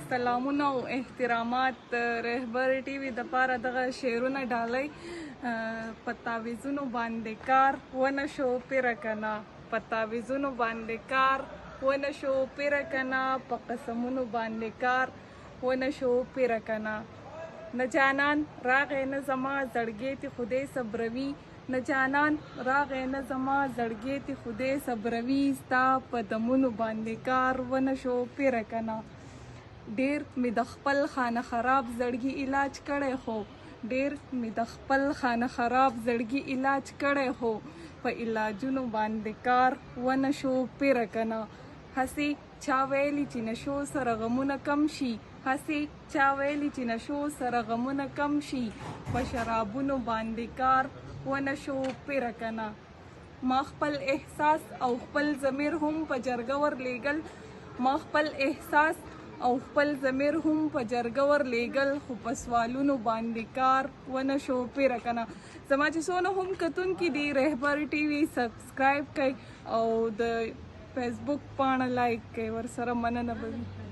سلامونه او احترامات رهبر ټي وي د پاره دغه شعرونه ډالۍ پتاویزونو باندې کار ونه شو پیر کنا پتاویزونو باندې کار ونه شو پیر کنا په قسمونو باندې کار ونه شو پیر کنا نه جانان راغې نه زما زړګې ته خدای صبروي نه جانان راغې نه زما زړګې ته خدای صبروي ستا په دمونو باندې کار ونه شو پیر کنا ډیر می د خپل خانه خراب زړګي علاج کړی خو ډیر می د خپل خانه خراب زړګي علاج کړی خو په علاجونو باندې کار ونه شو پیر کنا هسې چا ویلي چې نشو سره غمونه کم شي هسې چا ویلي چې نشو سره غمونه کم شي په شرابونو باندې کار ونه شو پیر کنا ما خپل احساس او خپل ضمیر هم په جرګه ورلیږل ما خپل احساس او خپل ضمیر هم په جرګه ورلیږل خو په سوالونو باندې کار ونه شو پیر کنا زما چې څونه هم کتونکي دي رهبر ټي وي سبسکرایب کړئ او د فیسبوک پاڼه لایک کړئ ورسره مننه به وي